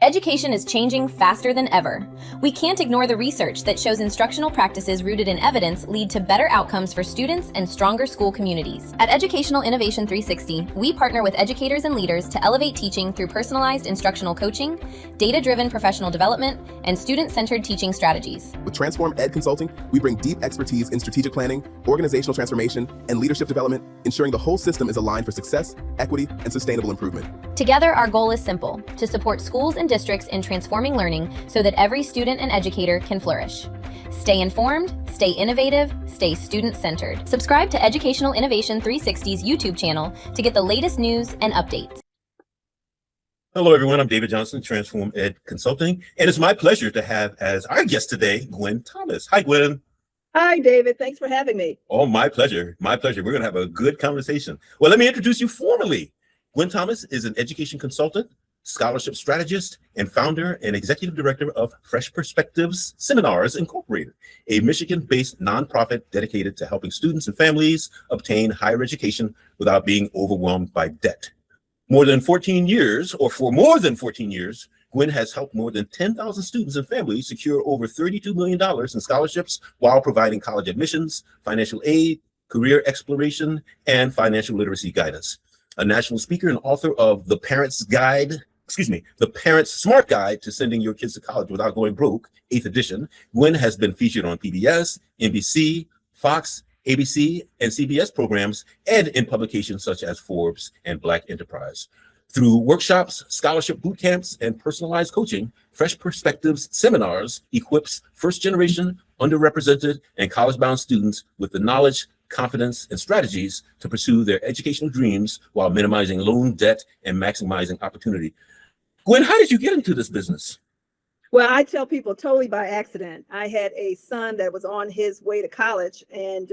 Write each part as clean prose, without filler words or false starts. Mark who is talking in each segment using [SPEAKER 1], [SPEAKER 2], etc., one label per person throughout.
[SPEAKER 1] Education is changing faster than ever. We can't ignore the research that shows instructional practices rooted in evidence lead to better outcomes for students and stronger school communities. At Educational Innovation 360, we partner with educators and leaders to elevate teaching through personalized instructional coaching, data-driven professional development, and student-centered teaching strategies.
[SPEAKER 2] With Transform Ed Consulting, we bring deep expertise in strategic planning, organizational transformation, and leadership development, ensuring the whole system is aligned for success, equity, and sustainable improvement.
[SPEAKER 1] Together, our goal is simple: to support schools and districts in transforming learning so that every student and educator can flourish. Stay informed, stay innovative, stay student-centered. Subscribe to Educational Innovation 360's YouTube channel to get the latest news and updates.
[SPEAKER 3] Hello, everyone. I'm David Johnson, Transform Ed Consulting, and it's my pleasure to have as our guest today, Gwen Thomas. Hi, Gwen.
[SPEAKER 4] Hi, David. Thanks for having me.
[SPEAKER 3] Oh, my pleasure. My pleasure. We're going to have a good conversation. Well, let me introduce you formally. Gwen Thomas is an education consultant, scholarship strategist, and founder and executive director of Fresh Perspectives Seminars Incorporated, a Michigan-based nonprofit dedicated to helping students and families obtain higher education without being overwhelmed by debt. For more than 14 years, Gwen has helped more than 10,000 students and families secure over $32 million in scholarships while providing college admissions, financial aid, career exploration, and financial literacy guidance. A national speaker and author of The Parents' Smart Guide to Sending Your Kids to College Without Going Broke, 8th edition, Gwen has been featured on PBS, NBC, Fox, ABC, and CBS programs, and in publications such as Forbes and Black Enterprise. Through workshops, scholarship boot camps, and personalized coaching, Fresh Perspectives Seminars equips first-generation, underrepresented, and college-bound students with the knowledge, confidence, and strategies to pursue their educational dreams while minimizing loan debt and maximizing opportunity. Gwen, how did you get into this business?
[SPEAKER 4] Well, I tell people totally by accident. I had a son that was on his way to college, and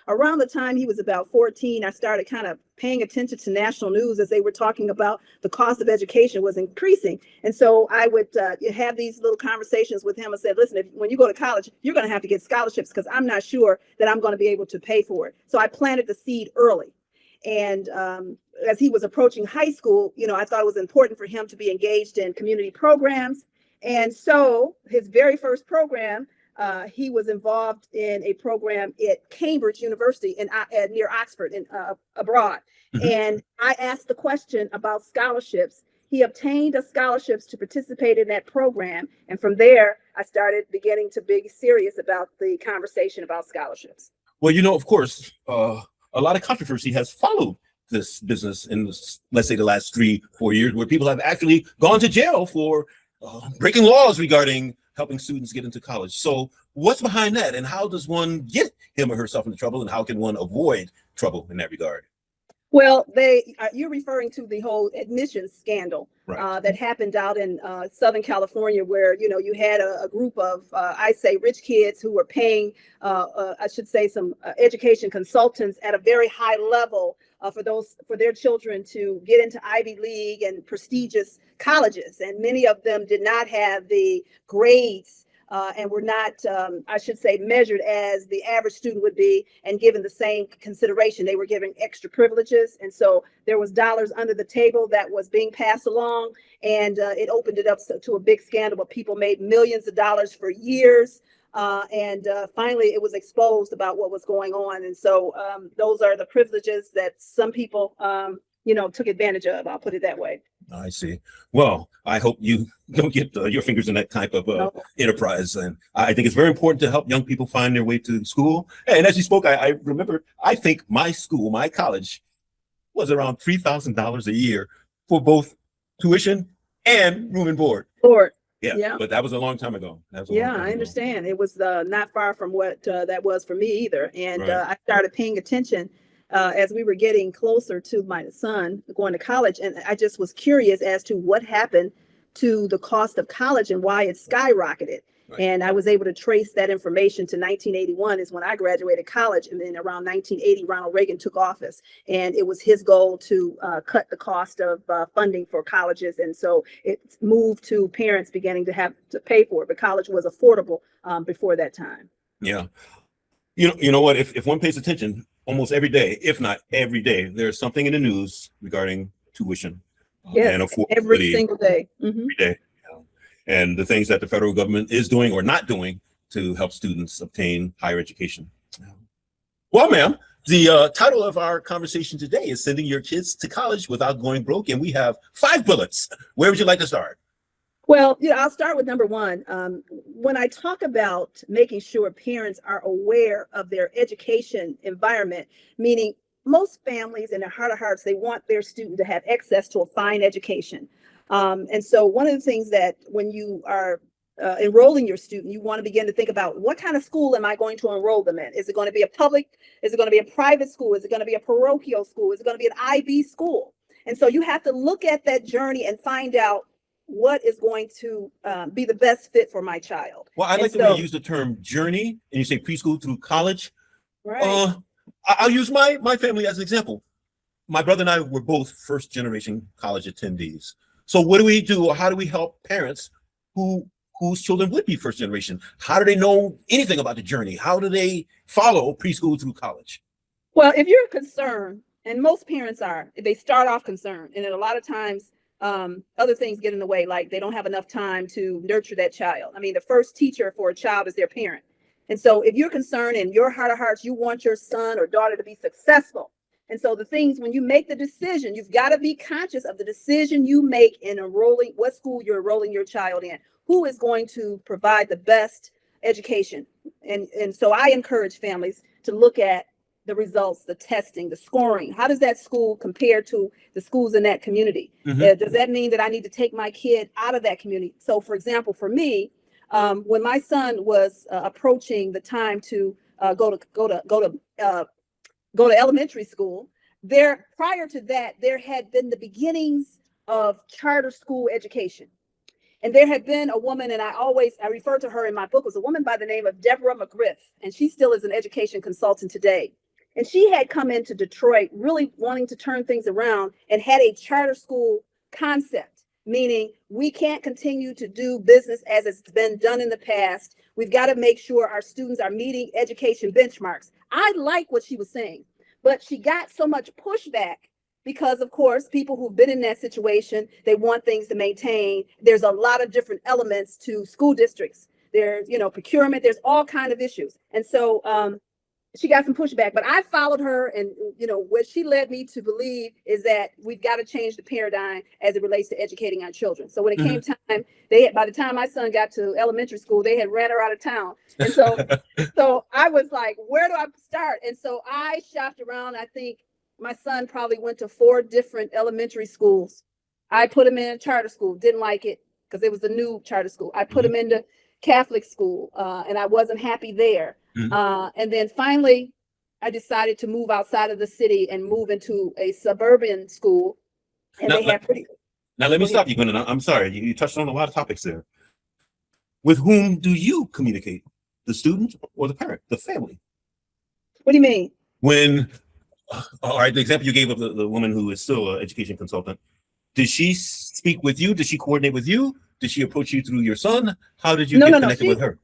[SPEAKER 4] around the time he was about 14, I started kind of paying attention to national news as they were talking about the cost of education was increasing. And so I would have these little conversations with him and said, listen, when you go to college, you're going to have to get scholarships because I'm not sure that I'm going to be able to pay for it. So I planted the seed early. And as he was approaching high school, I thought it was important for him to be engaged in community programs. And so his very first program, he was involved in a program at Cambridge University near Oxford abroad. Mm-hmm. And I asked the question about scholarships. He obtained scholarships to participate in that program. And from there, I started beginning to be serious about the conversation about scholarships.
[SPEAKER 3] Well, of course, a lot of controversy has followed this business in, let's say, the last 3-4 years, where people have actually gone to jail for breaking laws regarding helping students get into college. So what's behind that, and how does one get him or herself into trouble, and how can one avoid trouble in that regard?
[SPEAKER 4] Well, you're referring to the whole admissions scandal, right, that happened out in Southern California, where you had a group of I say rich kids who were paying I should say some education consultants at a very high level for their children to get into Ivy League and prestigious colleges, and many of them did not have the grades and were not, I should say, measured as the average student would be and given the same consideration. They were given extra privileges. And so there was dollars under the table that was being passed along, and it opened it up to a big scandal where people made millions of dollars for years. And finally, it was exposed about what was going on. And so those are the privileges that some people, took advantage of. I'll put it that way.
[SPEAKER 3] I see. Well, I hope you don't get your fingers in that type of enterprise. And I think it's very important to help young people find their way to school. And as you spoke, I remember, I think my college was around $3,000 a year for both tuition and room and board. Yeah, but that was a long time ago.
[SPEAKER 4] I understand. It was not far from what that was for me either. And right. I started paying attention as we were getting closer to my son going to college. And I just was curious as to what happened to the cost of college and why it skyrocketed. Right. And I was able to trace that information to 1981 is when I graduated college. And then around 1980, Ronald Reagan took office, and it was his goal to cut the cost of funding for colleges. And so it moved to parents beginning to have to pay for it. But college was affordable before that time.
[SPEAKER 3] Yeah. You know what? If one pays attention, almost every day, if not every day, there's something in the news regarding tuition.
[SPEAKER 4] Yes, every single day. Mm-hmm.
[SPEAKER 3] Every day. and the things that the federal government is doing or not doing to help students obtain higher education. Well, ma'am, the title of our conversation today is Sending Your Kids to College Without Going Broke, and we have 5 bullets. Where would you like to start?
[SPEAKER 4] Well, I'll start with number one. When I talk about making sure parents are aware of their education environment, meaning most families in their heart of hearts, they want their student to have access to a fine education. And so one of the things that when you are enrolling your student, you want to begin to think about what kind of school am I going to enroll them in? Is it going to be a public? Is it going to be a private school? Is it going to be a parochial school? Is it going to be an IB school? And so you have to look at that journey and find out what is going to be the best fit for my child.
[SPEAKER 3] Well, I like the way you use the term journey, and you say preschool through college.
[SPEAKER 4] Right.
[SPEAKER 3] I'll use my family as an example. My brother and I were both first generation college attendees. So what do we do? How do we help parents whose children would be first generation? How do they know anything about the journey? How do they follow preschool through college?
[SPEAKER 4] Well, if you're concerned, and most parents are, they start off concerned, and then a lot of times other things get in the way, like they don't have enough time to nurture that child. I mean, the first teacher for a child is their parent. And so if you're concerned in your heart of hearts, you want your son or daughter to be successful. And so the things, when you make the decision, you've got to be conscious of the decision you make in enrolling, what school you're enrolling your child in, who is going to provide the best education. And so I encourage families to look at the results, the testing, the scoring. How does that school compare to the schools in that community? Does that mean that I need to take my kid out of that community? So for example, for me, when my son was approaching the time to go to elementary school, prior to that, there had been the beginnings of charter school education. And there had been a woman, and I refer to her in my book, was a woman by the name of Deborah McGriff, and she still is an education consultant today. And she had come into Detroit really wanting to turn things around and had a charter school concept, meaning we can't continue to do business as it's been done in the past. We've got to make sure our students are meeting education benchmarks. I like what she was saying, but she got so much pushback because, of course, people who've been in that situation, they want things to maintain. There's a lot of different elements to school districts. There's, procurement, there's all kinds of issues. And so she got some pushback, but I followed her, and what she led me to believe is that we've got to change the paradigm as it relates to educating our children. So when it came time, by the time my son got to elementary school, they had ran her out of town. And so I was like, where do I start? And so I shopped around. I think my son probably went to 4 different elementary schools. I put him in a charter school, didn't like it because it was a new charter school. I put him into Catholic school, and I wasn't happy there. And then finally, I decided to move outside of the city and move into a suburban school. And
[SPEAKER 3] now let me stop you, Gwen. I'm sorry, you touched on a lot of topics there. With whom do you communicate? The student or the parent, the family?
[SPEAKER 4] What do you mean?
[SPEAKER 3] All right, the example you gave of the woman who is still an education consultant, did she speak with you? Did she coordinate with you? Did she approach you through your son? How did you get connected with her?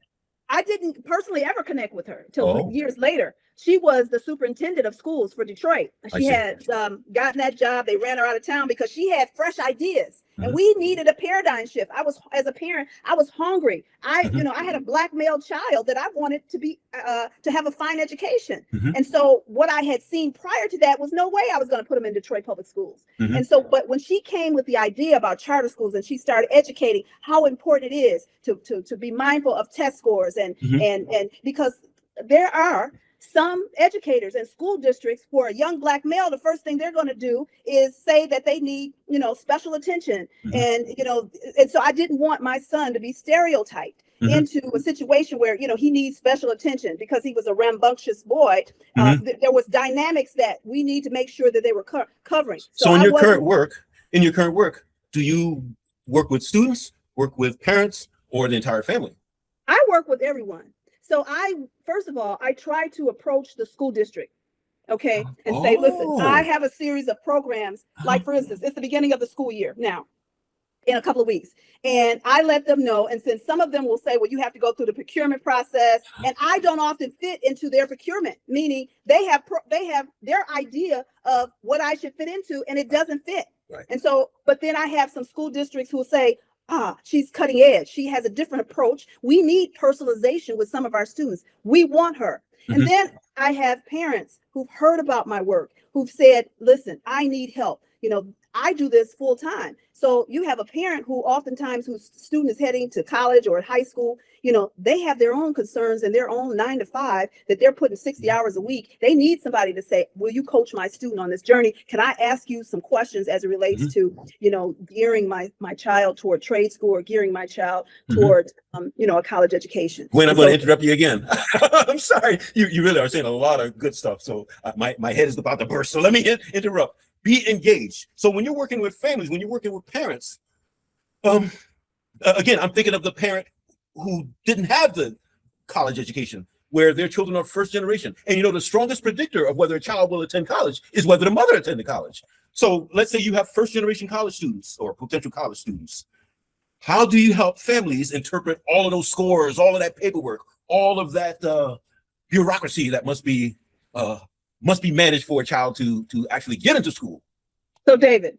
[SPEAKER 4] I didn't personally ever connect with her until years later. She was the superintendent of schools for Detroit. She had gotten that job. They ran her out of town because she had fresh ideas, and we needed a paradigm shift. As a parent, I was hungry. I had a Black male child that I wanted to have a fine education. And so what I had seen prior to that was no way I was going to put him in Detroit public schools. And so, but when she came with the idea about charter schools and she started educating how important it is to be mindful of test scores and because there are some educators and school districts for a young Black male, the first thing they're going to do is say that they need, special attention. And so I didn't want my son to be stereotyped into a situation where, he needs special attention because he was a rambunctious boy. There was dynamics that we need to make sure that they were covering.
[SPEAKER 3] So in your current work, do you work with students, work with parents, or the entire family?
[SPEAKER 4] I work with everyone. So first of all, I try to approach the school district, okay, and say, listen, I have a series of programs, like for instance, it's the beginning of the school year now, in a couple of weeks. And I let them know, and since some of them will say, well, you have to go through the procurement process, and I don't often fit into their procurement, meaning they have their idea of what I should fit into, and it doesn't fit.
[SPEAKER 3] Right.
[SPEAKER 4] And so, but then I have some school districts who will say, she's cutting edge. She has a different approach. We need personalization with some of our students. We want her. And then I have parents who've heard about my work, who've said, listen, I need help. I do this full time. So you have a parent who oftentimes whose student is heading to college or high school, they have their own concerns and their own 9 to 5 that they're putting 60 hours a week. They need somebody to say, will you coach my student on this journey? Can I ask you some questions as it relates to, gearing my child toward trade school or gearing my child toward, a college education?
[SPEAKER 3] Gwen, I'm going to interrupt you again. I'm sorry. You really are saying a lot of good stuff. So my head is about to burst. So let me interrupt. Be engaged. So when you're working with families, when you're working with parents, again, I'm thinking of the parent who didn't have the college education, where their children are first generation. And the strongest predictor of whether a child will attend college is whether the mother attended college. So let's say you have first generation college students or potential college students. How do you help families interpret all of those scores, all of that paperwork, all of that bureaucracy that must be managed for a child to actually get into school?
[SPEAKER 4] So David,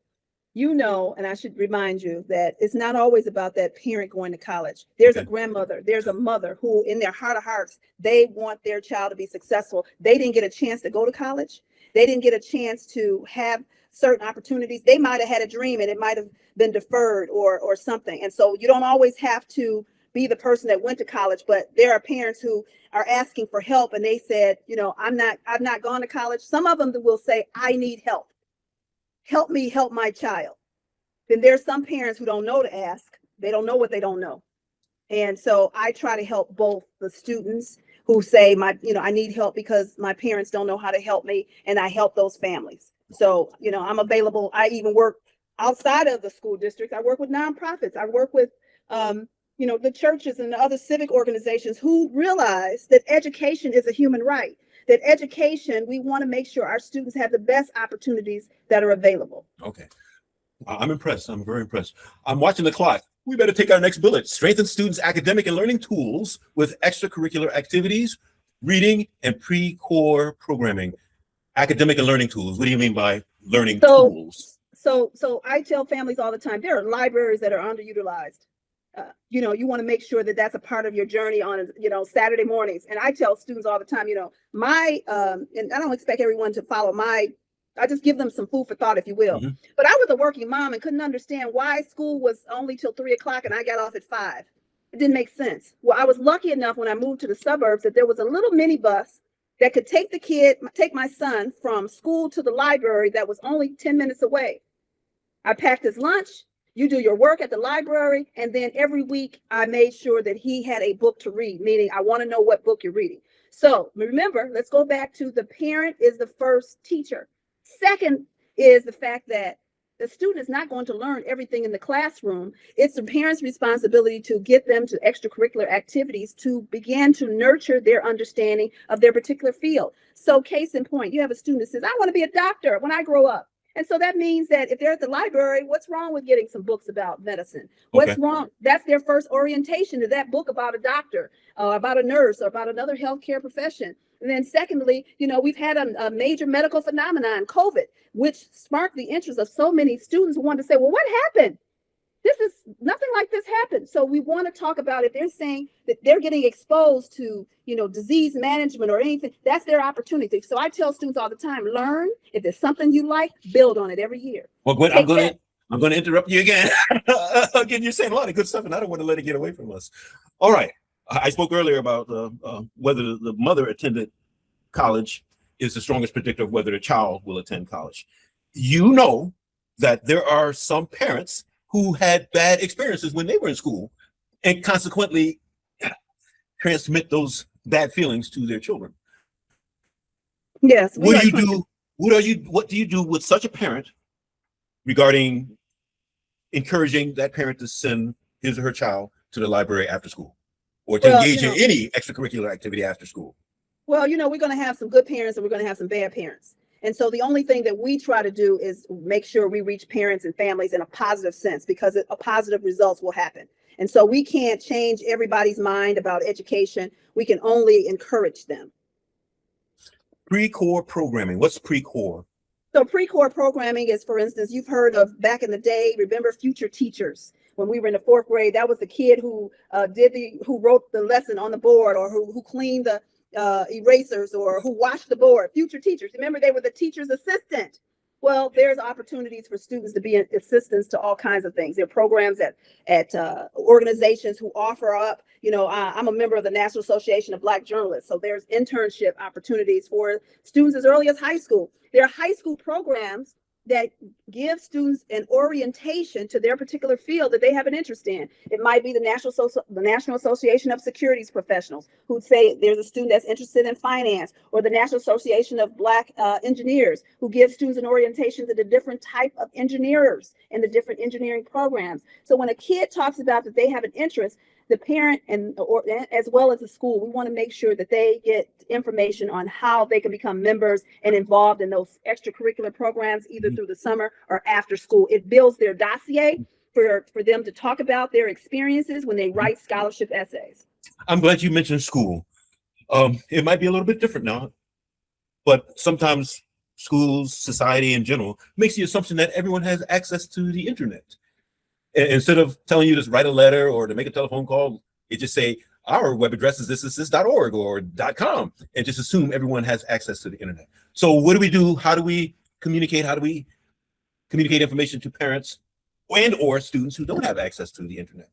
[SPEAKER 4] and I should remind you that it's not always about that parent going to college. There's a grandmother, there's a mother who in their heart of hearts, they want their child to be successful. They didn't get a chance to go to college. They didn't get a chance to have certain opportunities. They might have had a dream and it might have been deferred or something. And so you don't always have to be the person that went to college, but there are parents who are asking for help and they said, I've not gone to college. Some of them will say, I need help. Help me help my child. Then there's some parents who don't know to ask. They don't know what they don't know. And so I try to help both the students who say I need help because my parents don't know how to help me, and I help those families. So, I'm available. I even work outside of the school district. I work with nonprofits. I work with the churches and the other civic organizations who realize that education is a human right, that education, we want to make sure our students have the best opportunities that are available.
[SPEAKER 3] Okay. I'm impressed. I'm very impressed. I'm watching the clock. We better take our next bullet. Strengthen students' academic and learning tools with extracurricular activities, reading, and pre-core programming. Academic and learning tools. What do you mean by learning tools?
[SPEAKER 4] So I tell families all the time, there are libraries that are underutilized. You want to make sure that that's a part of your journey on, Saturday mornings. And I tell students all the time, and I don't expect everyone to follow I just give them some food for thought, if you will. But I was a working mom and couldn't understand why school was only till 3:00 and I got off at 5. It didn't make sense. Well, I was lucky enough when I moved to the suburbs that there was a little mini bus that could take my son from school to the library that was only 10 minutes away. I packed his lunch. You do your work at the library. And then every week I made sure that he had a book to read, meaning I want to know what book you're reading. So remember, let's go back to the parent is the first teacher. Second is the fact that the student is not going to learn everything in the classroom. It's the parent's responsibility to get them to extracurricular activities to begin to nurture their understanding of their particular field. So case in point, you have a student that says, I want to be a doctor when I grow up. And so that means that if they're at the library, what's wrong with getting some books about medicine? What's wrong? That's their first orientation to that book about a doctor, about a nurse, or about another healthcare profession. And then secondly, we've had a major medical phenomenon, COVID, which sparked the interest of so many students who wanted to say, well, what happened? Nothing like this happened. So we want to talk about if they're saying that they're getting exposed to, disease management or anything, that's their opportunity. So I tell students all the time, learn. If there's something you like, build on it every year.
[SPEAKER 3] Well, Gwen, I'm going to interrupt you again. Again, you're saying a lot of good stuff, and I don't want to let it get away from us. All right. I spoke earlier about whether the mother attended college is the strongest predictor of whether a child will attend college. You know that there are some parents who had bad experiences when they were in school and consequently transmit those bad feelings to their children.
[SPEAKER 4] Yes.
[SPEAKER 3] What do you do with such a parent regarding encouraging that parent to send his or her child to the library after school or to engage in any extracurricular activity after school?
[SPEAKER 4] Well, we're going to have some good parents and we're going to have some bad parents. And so the only thing that we try to do is make sure we reach parents and families in a positive sense, because a positive results will happen. And so we can't change everybody's mind about education. We can only encourage them.
[SPEAKER 3] Pre-core programming. What's pre-core?
[SPEAKER 4] So pre-core programming is, for instance, you've heard of back in the day, remember future teachers. when we were in the fourth grade, that was the kid who who wrote the lesson on the board, or who cleaned the erasers, or who washed the board. Future teachers, remember, they were the teacher's assistant. Well, there's opportunities for students to be assistants to all kinds of things. There are programs at organizations who offer up, I'm a member of the National Association of Black Journalists. So there's internship opportunities for students as early as high school. There are high school programs that give students an orientation to their particular field that they have an interest in. It might be the National Association of Securities Professionals, who'd say there's a student that's interested in finance, or the National Association of Black Engineers, who gives students an orientation to the different type of engineers and the different engineering programs. So when a kid talks about that they have an interest, the parent or as well as the school, we want to make sure that they get information on how they can become members and involved in those extracurricular programs, either through the summer or after school. It builds their dossier for them to talk about their experiences when they write scholarship essays.
[SPEAKER 3] I'm glad you mentioned school. It might be a little bit different now, but sometimes schools, society in general, makes the assumption that everyone has access to the internet. Instead of telling you to write a letter or to make a telephone call, it just say our web address is this.org or .com, and just assume everyone has access to the internet. So what do we do? How do we communicate? How do we communicate information to parents and or students who don't have access to the internet?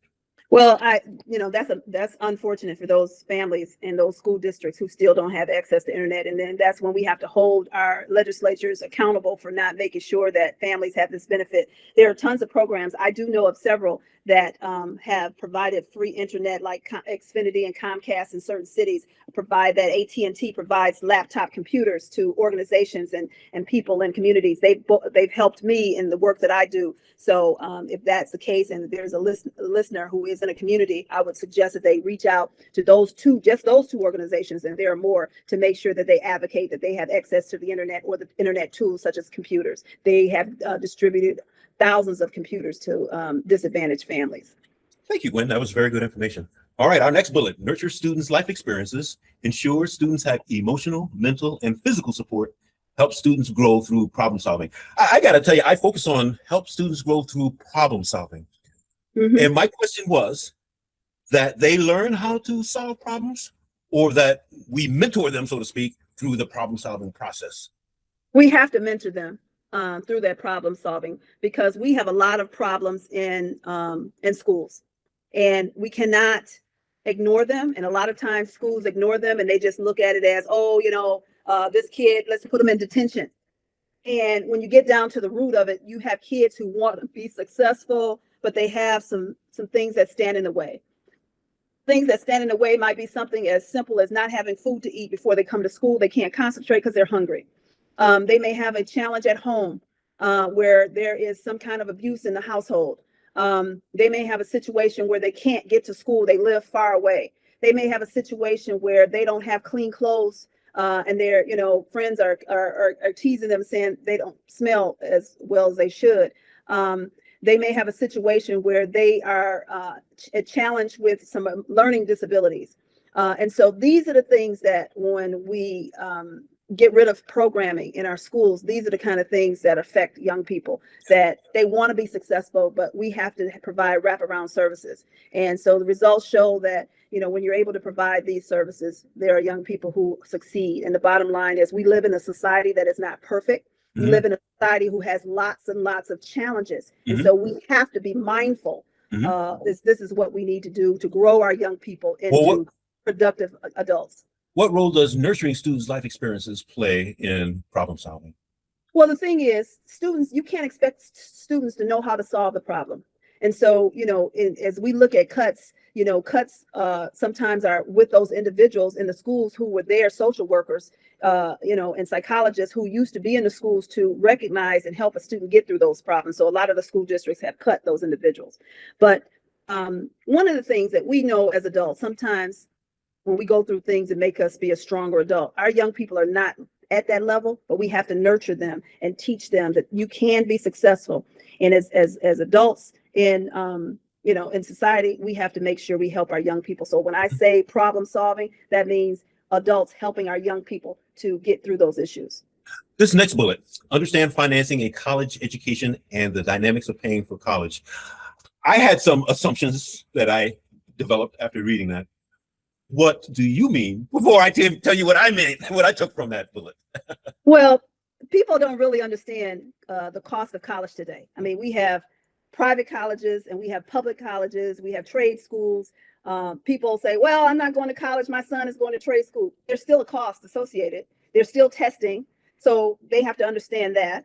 [SPEAKER 4] Well, that's unfortunate for those families and those school districts who still don't have access to internet. And then that's when we have to hold our legislatures accountable for not making sure that families have this benefit. There are tons of programs. I do know of several that have provided free internet, like Xfinity and Comcast in certain cities provide that. AT&T provides laptop computers to organizations and people and communities. They've helped me in the work that I do. So if that's the case, and there's a listener who is in a community, I would suggest that they reach out to just those two organizations, and there are more, to make sure that they advocate that they have access to the internet or the internet tools such as computers. They have distributed thousands of computers to disadvantaged families.
[SPEAKER 3] Thank you, Gwen. That was very good information. All right, our next bullet: nurture students' life experiences, ensure students have emotional, mental, and physical support, help students grow through problem solving. I got to tell you, I focus on help students grow through problem solving. Mm-hmm. And my question was that they learn how to solve problems, or that we mentor them, so to speak, through the problem solving process.
[SPEAKER 4] We have to mentor them through that problem solving, because we have a lot of problems in schools, and we cannot ignore them. And a lot of times schools ignore them, and they just look at it as, this kid, let's put them in detention. And when you get down to the root of it, you have kids who want to be successful, but they have some things that stand in the way. Things that stand in the way might be something as simple as not having food to eat before they come to school. They can't concentrate because they're hungry. They may have a challenge at home where there is some kind of abuse in the household. They may have a situation where they can't get to school. They live far away. They may have a situation where they don't have clean clothes, and their friends are teasing them, saying they don't smell as well as they should. They may have a situation where they are challenged with some learning disabilities. And so these are the things that when we get rid of programming in our schools, these are the kind of things that affect young people, that they want to be successful, but we have to provide wraparound services. And so the results show that, when you're able to provide these services, there are young people who succeed. And the bottom line is, we live in a society that is not perfect. Mm-hmm. We live in a society who has lots and lots of challenges. Mm-hmm. And so we have to be mindful. Mm-hmm. This is what we need to do to grow our young people into productive adults.
[SPEAKER 3] What role does nurturing students' life experiences play in problem solving?
[SPEAKER 4] Well, the thing is, you can't expect students to know how to solve the problem. And so, as we look at cuts sometimes are with those individuals in the schools who were their social workers, and psychologists who used to be in the schools to recognize and help a student get through those problems. So a lot of the school districts have cut those individuals. But one of the things that we know as adults, sometimes when we go through things that make us be a stronger adult, our young people are not at that level, but we have to nurture them and teach them that you can be successful. And as adults in society, we have to make sure we help our young people. So when I say problem solving, that means adults helping our young people to get through those issues.
[SPEAKER 3] This next bullet: understand financing a college education and the dynamics of paying for college. I had some assumptions that I developed after reading that. What do you mean before I tell you what I meant, what I took from that bullet?
[SPEAKER 4] Well, people don't really understand the cost of college today. I mean, we have private colleges and we have public colleges, we have trade schools. People say, well, I'm not going to college, my son is going to trade school. There's still a cost associated. There's still testing. So they have to understand that.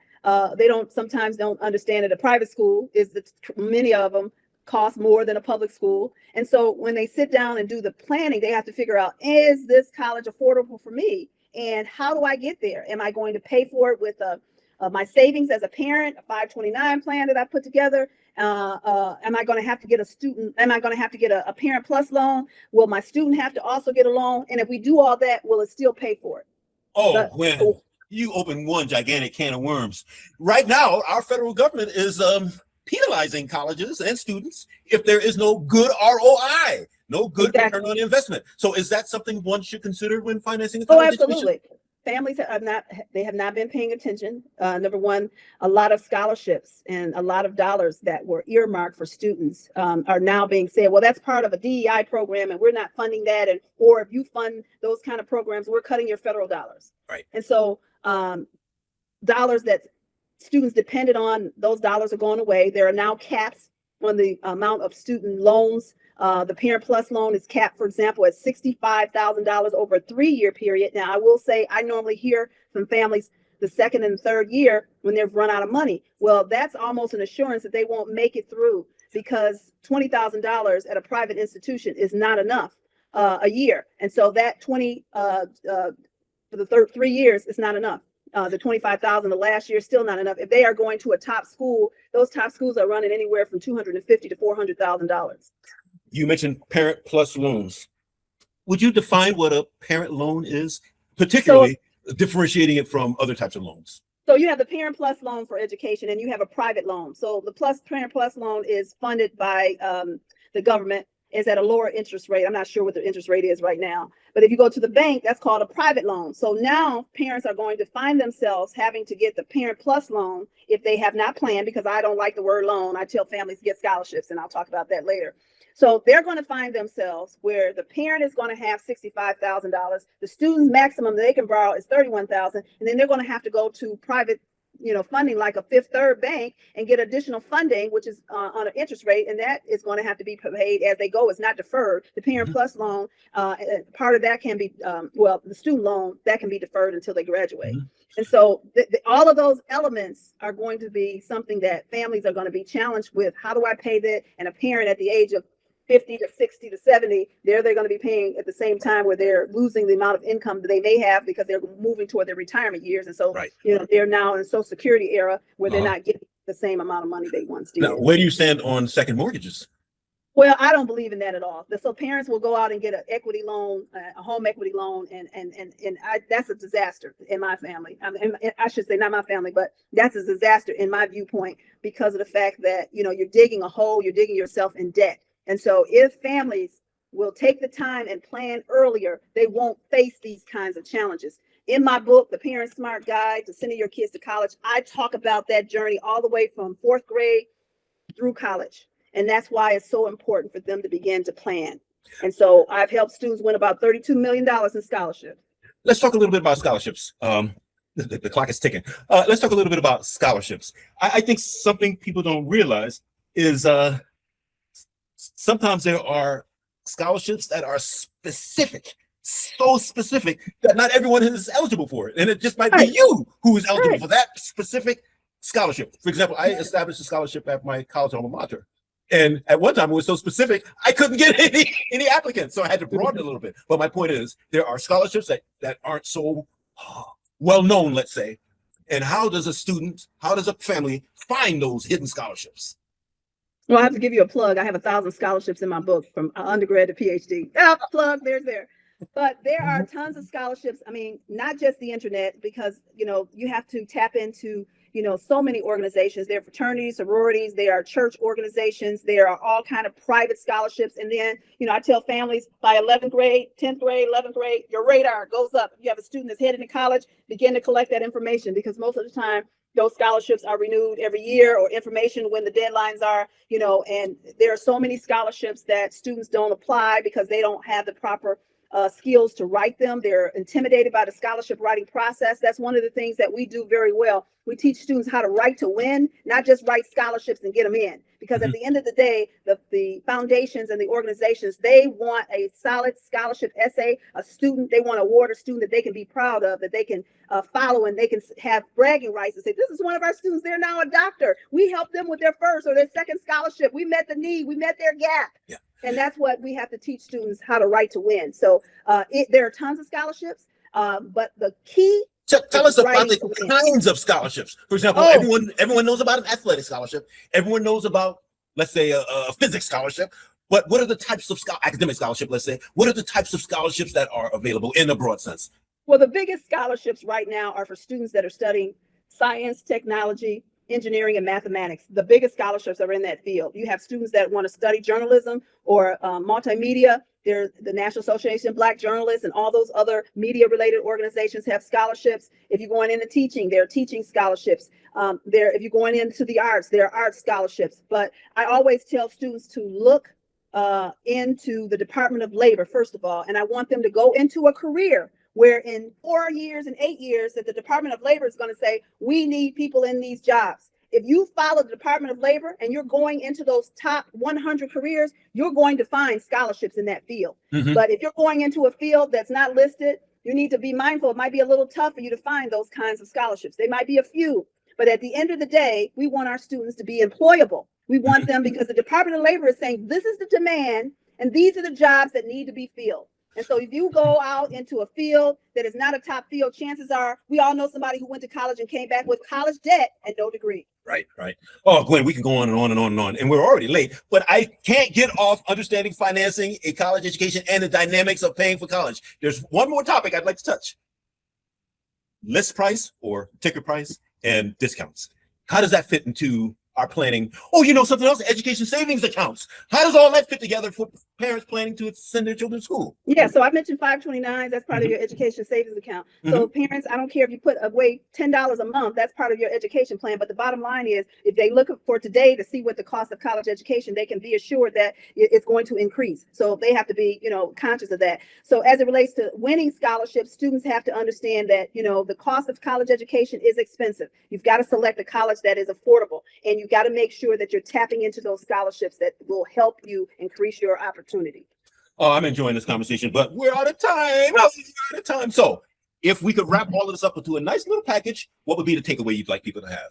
[SPEAKER 4] They sometimes don't understand that a private school is many of them cost more than a public school. And so when they sit down and do the planning, they have to figure out, is this college affordable for me? And how do I get there? Am I going to pay for it with my savings as a parent, a 529 plan that I put together? Am I going to have to get a Parent Plus loan? Will my student have to also get a loan? And if we do all that, will it still pay for it?
[SPEAKER 3] Oh, Gwen, you open one gigantic can of worms. Right now, our federal government is penalizing colleges and students if there is no good ROI, no good return on investment. So is that something one should consider when financing a college
[SPEAKER 4] absolutely.
[SPEAKER 3] education?
[SPEAKER 4] Families have not been paying attention. Number one, a lot of scholarships and a lot of dollars that were earmarked for students are now being said, well, that's part of a DEI program and we're not funding that. Or if you fund those kind of programs, we're cutting your federal dollars.
[SPEAKER 3] Right.
[SPEAKER 4] And so dollars that students depended on, those dollars are going away. There are now caps on the amount of student loans. The Parent Plus loan is capped, for example, at $65,000 over a 3-year period. Now, I will say I normally hear from families the second and third year when they've run out of money. Well, that's almost an assurance that they won't make it through because $20,000 at a private institution is not enough a year. And so that for the 3 years is not enough. The $25,000 the last year is still not enough. If they are going to a top school, those top schools are running anywhere from $250,000 to $400,000.
[SPEAKER 3] You mentioned Parent Plus loans. Would you define what a parent loan is, particularly differentiating it from other types of loans?
[SPEAKER 4] So you have the Parent Plus loan for education and you have a private loan. So the Parent Plus loan is funded by the government, is at a lower interest rate. I'm not sure what the interest rate is right now, but if you go to the bank, that's called a private loan. So now parents are going to find themselves having to get the Parent Plus loan if they have not planned, because I don't like the word loan. I tell families get scholarships, and I'll talk about that later. So they're going to find themselves where the parent is going to have $65,000. The student's maximum they can borrow is $31,000, and then they're going to have to go to private funding like a Fifth Third Bank and get additional funding, which is on an interest rate, and that is going to have to be paid as they go. It's not deferred. The Parent Plus loan, part of that can be, the student loan, that can be deferred until they graduate. And so all of those elements are going to be something that families are going to be challenged with. How do I pay that? And a parent at the age of 50 to 60 to 70, they're going to be paying at the same time where they're losing the amount of income that they may have because they're moving toward their retirement years. And so, they're now in a Social Security era where they're not getting the same amount of money they once did.
[SPEAKER 3] Now, where do you stand on second mortgages?
[SPEAKER 4] Well, I don't believe in that at all. So parents will go out and get an equity loan, a home equity loan, and that's a disaster in my family. I should say not my family, but that's a disaster in my viewpoint because of the fact that, you're digging a hole, you're digging yourself in debt. And so if families will take the time and plan earlier, they won't face these kinds of challenges. In my book, The Parent Smart Guide to Sending Your Kids to College, I talk about that journey all the way from 4th grade through college. And that's why it's so important for them to begin to plan. And so I've helped students win about $32 million in scholarships.
[SPEAKER 3] Let's talk a little bit about scholarships. The clock is ticking. Let's talk a little bit about scholarships. I think something people don't realize is sometimes there are scholarships that are specific, so specific that not everyone is eligible for it. And it just might be you who is eligible for that specific scholarship. For example, I established a scholarship at my college alma mater. And at one time it was so specific, I couldn't get any applicants. So I had to broaden it a little bit. But my point is, there are scholarships that aren't so well known, let's say. And how does a family find those hidden scholarships?
[SPEAKER 4] Well, I have to give you a plug. I have 1,000 scholarships in my book from undergrad to PhD. Plug, there's there. But there are tons of scholarships. I mean, not just the internet, because, you have to tap into, so many organizations. There are fraternities, sororities, there are church organizations, there are all kind of private scholarships. And then, I tell families by 11th grade, 10th grade, 11th grade, your radar goes up. If you have a student that's heading to college, begin to collect that information, because most of the time those scholarships are renewed every year, or information when the deadlines are, and there are so many scholarships that students don't apply because they don't have the proper skills to write them. They're intimidated by the scholarship writing process. That's one of the things that we do very well. We teach students how to write to win, not just write scholarships and get them in. Because at the end of the day, the foundations and the organizations, they want a solid scholarship essay, they want to award a student that they can be proud of, that they can follow, and they can have bragging rights and say, this is one of our students, they're now a doctor. We helped them with their first or their second scholarship. We met the need, we met their gap.
[SPEAKER 3] Yeah.
[SPEAKER 4] And that's what we have to teach students, how to write to win. So there are tons of scholarships, but the key.
[SPEAKER 3] Tell us about the kinds of scholarships. For example, everyone knows about an athletic scholarship. Everyone knows about, let's say, a physics scholarship. But what are the types of academic scholarship, let's say? What are the types of scholarships that are available in a broad sense?
[SPEAKER 4] Well, the biggest scholarships right now are for students that are studying science, technology, engineering, and mathematics. The biggest scholarships are in that field. You have students that want to study journalism or multimedia. There's the National Association of Black Journalists and all those other media-related organizations have scholarships. If you're going into teaching, there are teaching scholarships. If you're going into the arts, there are arts scholarships. But I always tell students to look into the Department of Labor, first of all, and I want them to go into a career where in 4 years and 8 years that the Department of Labor is going to say, we need people in these jobs. If you follow the Department of Labor and you're going into those top 100 careers, you're going to find scholarships in that field. Mm-hmm. But if you're going into a field that's not listed, you need to be mindful. It might be a little tough for you to find those kinds of scholarships. They might be a few, but at the end of the day, we want our students to be employable. We want them because the Department of Labor is saying, this is the demand and these are the jobs that need to be filled. And so if you go out into a field that is not a top field, chances are we all know somebody who went to college and came back with college debt and no degree.
[SPEAKER 3] Right. Oh, Gwen, we can go on and on and on and on. And we're already late, but I can't get off understanding financing a college education and the dynamics of paying for college. There's one more topic I'd like to touch. List price or ticket price and discounts. How does that fit into our planning? Oh, something else, education savings accounts. How does all that fit together for parents planning to send their children to school?
[SPEAKER 4] Yeah, so I mentioned 529s. That's part of your education savings account. So parents, I don't care if you put away $10 a month, that's part of your education plan. But the bottom line is, if they look for today to see what the cost of college education, they can be assured that it's going to increase. So they have to be, conscious of that. So as it relates to winning scholarships, students have to understand that, the cost of college education is expensive. You've got to select a college that is affordable, and you got to make sure that you're tapping into those scholarships that will help you increase your opportunity.
[SPEAKER 3] Oh, I'm enjoying this conversation, but we're out of time. So if we could wrap all of this up into a nice little package, what would be the takeaway you'd like people to have?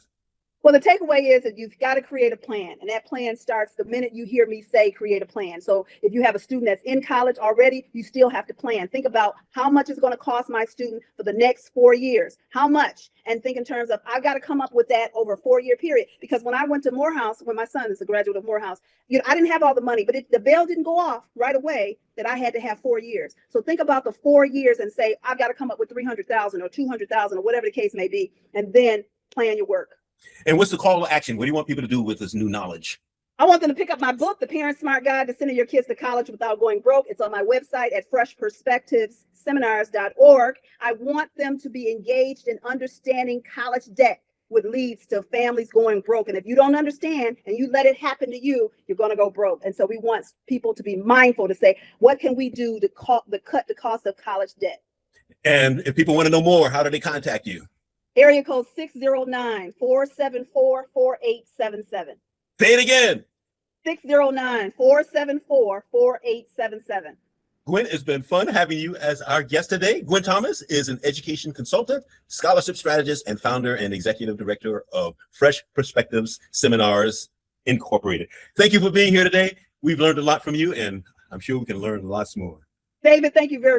[SPEAKER 4] Well, the takeaway is that you've got to create a plan, and that plan starts the minute you hear me say create a plan. So if you have a student that's in college already, you still have to plan. Think about how much it's going to cost my student for the next 4 years. How much? And think in terms of, I've got to come up with that over a 4-year period. Because when I went to Morehouse, when my son is a graduate of Morehouse, I didn't have all the money, but the bell didn't go off right away that I had to have 4 years. So think about the 4 years and say, I've got to come up with $300,000 or $200,000 or whatever the case may be, and then plan your work.
[SPEAKER 3] And what's the call to action? What do you want people to do with this new knowledge?
[SPEAKER 4] I want them to pick up my book, The Parent Smart Guide to Sending Your Kids to College Without Going Broke. It's on my website at freshperspectiveseminars.org. I want them to be engaged in understanding college debt, which leads to families going broke. And if you don't understand and you let it happen to you, you're going to go broke. And so we want people to be mindful to say, what can we do to cut the cost of college debt?
[SPEAKER 3] And if people want to know more, how do they contact you?
[SPEAKER 4] Area code 609-474-4877.
[SPEAKER 3] Say it again.
[SPEAKER 4] 609-474-4877.
[SPEAKER 3] Gwen, it's been fun having you as our guest today. Gwen Thomas is an education consultant, scholarship strategist, and founder and executive director of Fresh Perspectives Seminars Incorporated. Thank you for being here today. We've learned a lot from you, and I'm sure we can learn lots more.
[SPEAKER 4] David, thank you very much.